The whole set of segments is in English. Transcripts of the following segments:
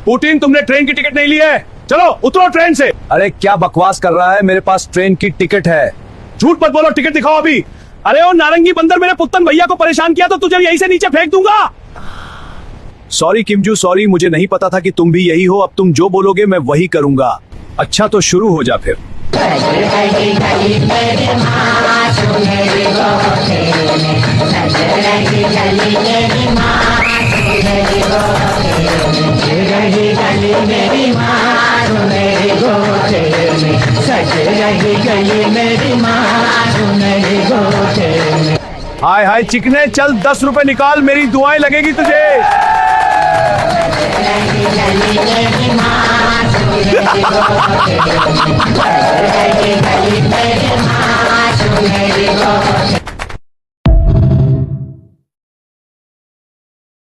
Putin, तुमने train की ticket नहीं ली है? चलो उतरो ट्रेन से। अरे क्या बकवास कर रहा है, मेरे पास ट्रेन की टिकट है। झूठ मत बोलो, टिकट दिखाओ अभी। अरे ओ नारंगी बंदर, मेरे पुत्तन भैया को परेशान किया तो तुझे यहीं से नीचे फेंक दूंगा। सॉरी किमजू, सॉरी, मुझे नहीं पता था कि तुम भी यही हो। अब तुम जो बोलोगे मैं वही करूंगा। अच्छा तो शुरू हो जा फिर। हाय हाय चिकने, चल 10 रुपए निकाल, मेरी दुआएं लगेगी तुझे।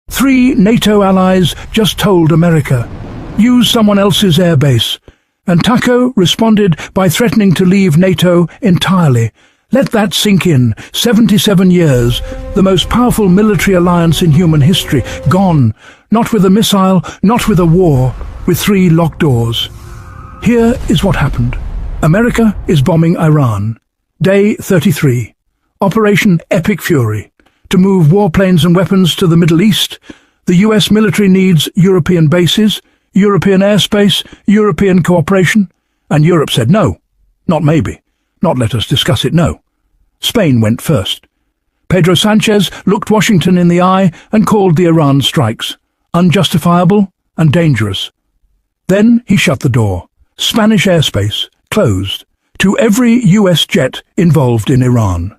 Three NATO allies just told America, use someone else's airbase, and Taco responded by threatening to leave NATO entirely. Let that sink in. 77 years, the most powerful military alliance in human history, gone, not with a missile, not with a war, with 3 locked doors. Here is what happened. America is bombing Iran. Day 33. Operation Epic Fury. To move warplanes and weapons to the Middle East, the US military needs European bases, European airspace, European cooperation, and Europe said no. Not maybe. Not let us discuss it, no. Spain went first. Pedro Sanchez looked Washington in the eye and called the Iran strikes unjustifiable and dangerous. Then he shut the door. Spanish airspace closed to every US jet involved in Iran.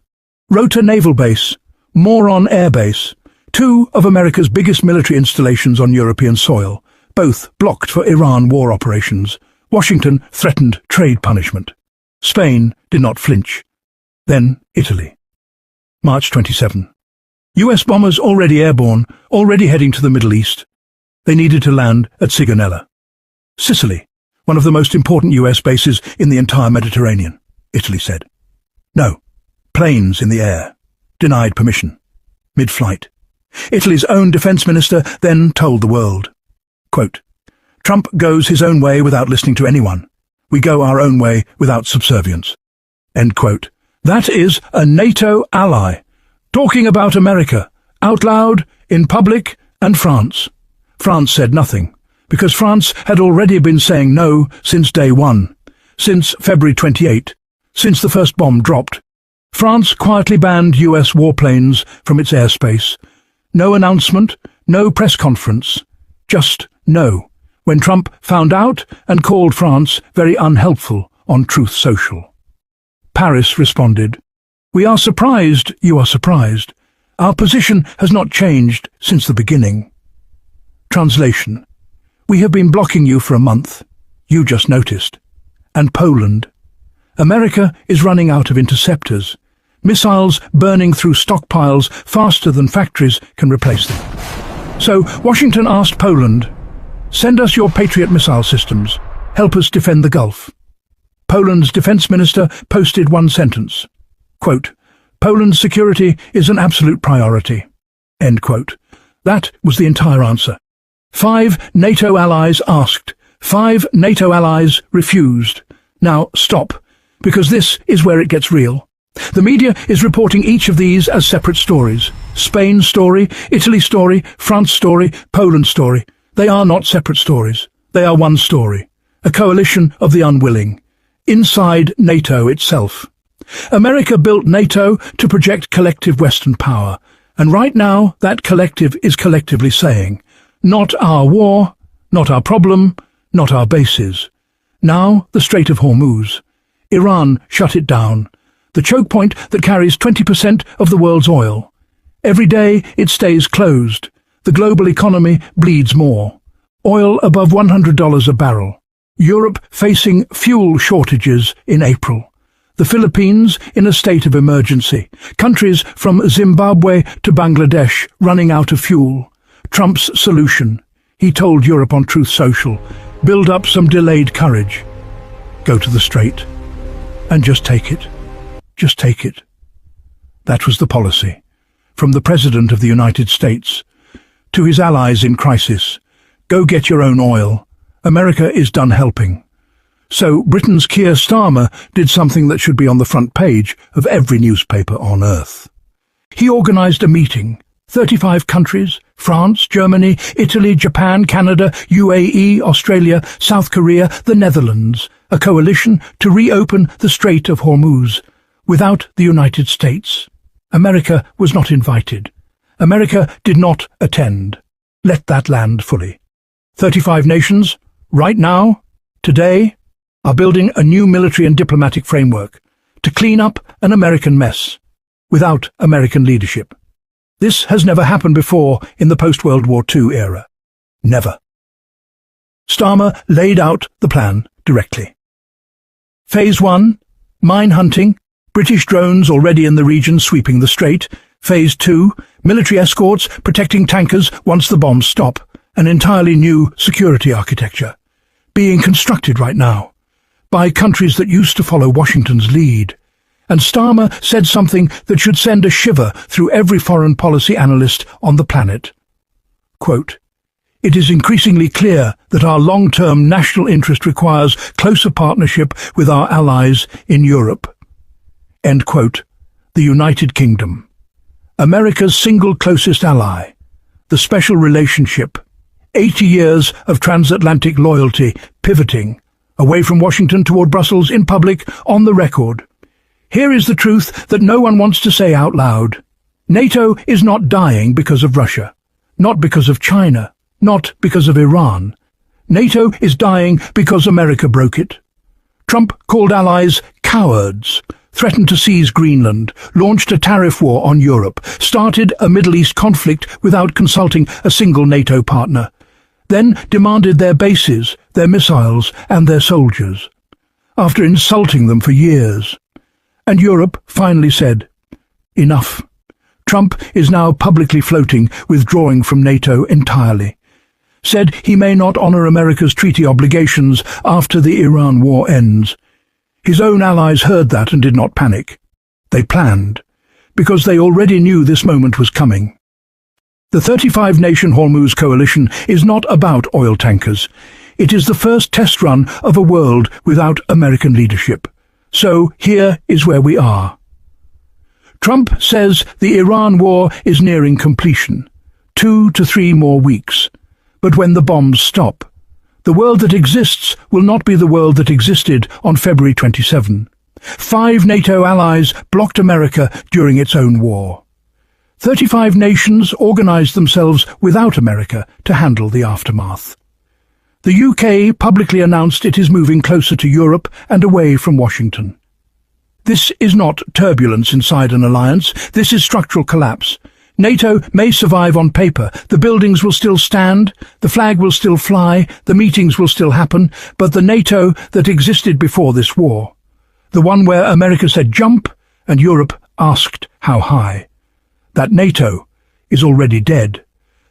Rota Naval Base, Moron Air Base, 2 of America's biggest military installations on European soil, both blocked for Iran war operations. Washington threatened trade punishment. Spain did not flinch. Then Italy. March 27. US bombers already airborne, already heading to the Middle East. They needed to land at Sigonella. Sicily, one of the most important US bases in the entire Mediterranean, Italy said. No. Planes in the air. Denied permission. Mid-flight. Italy's own defense minister then told the world, quote, Trump goes his own way without listening to anyone. We go our own way without subservience. End quote. That is a NATO ally, talking about America, out loud, in public, and France. France said nothing, because France had already been saying no since day one, since February 28, since the first bomb dropped. France quietly banned US warplanes from its airspace. No announcement, no press conference, just no. When Trump found out and called France very unhelpful on Truth Social. Paris responded, We are surprised you are surprised. Our position has not changed since the beginning. Translation. We have been blocking you for a month. You just noticed. And Poland. America is running out of interceptors. Missiles burning through stockpiles faster than factories can replace them. So Washington asked Poland, send us your Patriot missile systems. Help us defend the Gulf. Poland's defense minister posted one sentence. Quote, Poland's security is an absolute priority. End quote. That was the entire answer. 5 NATO allies asked. 5 NATO allies refused. Now stop, because this is where it gets real. The media is reporting each of these as separate stories. Spain story, Italy story, France story, Poland story. They are not separate stories. They are one story. A coalition of the unwilling. Inside NATO itself. America built NATO to project collective Western power. And right now, that collective is collectively saying, not our war, not our problem, not our bases. Now, the Strait of Hormuz. Iran shut it down. The choke point that carries 20% of the world's oil. Every day, it stays closed. The global economy bleeds more. Oil above $100 a barrel. Europe facing fuel shortages in April. The Philippines in a state of emergency. Countries from Zimbabwe to Bangladesh running out of fuel. Trump's solution. He told Europe on Truth Social, build up some delayed courage. Go to the Strait. And just take it. Just take it. That was the policy. From the President of the United States to his allies in crisis, Go get your own oil. America is done helping. So Britain's Keir Starmer did something that should be on the front page of every newspaper on earth. He organized a meeting. 35 countries, France, Germany, Italy, Japan, Canada, UAE, Australia, South Korea, the Netherlands, a coalition to reopen the Strait of Hormuz without the United States. America was not invited. America did not attend. Let that land fully. 35 nations, right now, today, are building a new military and diplomatic framework to clean up an American mess without American leadership. This has never happened before in the post-World War II era. Never. Starmer laid out the plan directly. Phase 1, mine hunting, British drones already in the region sweeping the strait. Phase 2, military escorts protecting tankers once the bombs stop. An entirely new security architecture, being constructed right now by countries that used to follow Washington's lead. And Starmer said something that should send a shiver through every foreign policy analyst on the planet. Quote, "It is increasingly clear that our long-term national interest requires closer partnership with our allies in Europe." End quote. The United Kingdom. America's single closest ally. The special relationship. 80 years of transatlantic loyalty, pivoting, away from Washington toward Brussels, in public, on the record. Here is the truth that no one wants to say out loud. NATO is not dying because of Russia, not because of China, not because of Iran. NATO is dying because America broke it. Trump called allies cowards, threatened to seize Greenland, launched a tariff war on Europe, started a Middle East conflict without consulting a single NATO partner, then demanded their bases, their missiles, and their soldiers, after insulting them for years. And Europe finally said, enough. Trump is now publicly floating withdrawing from NATO entirely. Said he may not honor America's treaty obligations after the Iran war ends. His own allies heard that and did not panic. They planned, because they already knew this moment was coming. The 35-nation Hormuz coalition is not about oil tankers. It is the first test run of a world without American leadership. So here is where we are. Trump says the Iran war is nearing completion. 2 to 3 more weeks. But when the bombs stop, the world that exists will not be the world that existed on February 27. 5 NATO allies blocked America during its own war. 35 nations organized themselves without America to handle the aftermath. The UK publicly announced it is moving closer to Europe and away from Washington. This is not turbulence inside an alliance, this is structural collapse. NATO may survive on paper, the buildings will still stand, the flag will still fly, the meetings will still happen, but the NATO that existed before this war, the one where America said jump and Europe asked how high, that NATO is already dead.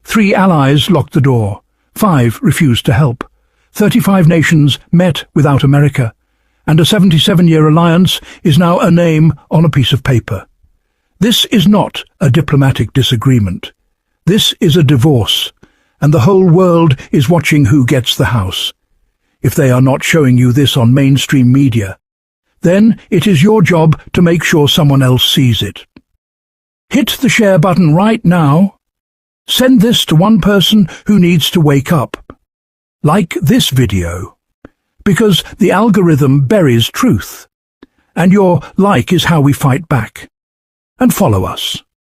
3 allies locked the door. 5 refused to help. 35 nations met without America, and a 77-year alliance is now a name on a piece of paper. This is not a diplomatic disagreement. This is a divorce, and the whole world is watching who gets the house. If they are not showing you this on mainstream media, then it is your job to make sure someone else sees it. Hit the share button right now. Send this to one person who needs to wake up. Like this video, because the algorithm buries truth, and your like is how we fight back. And follow us.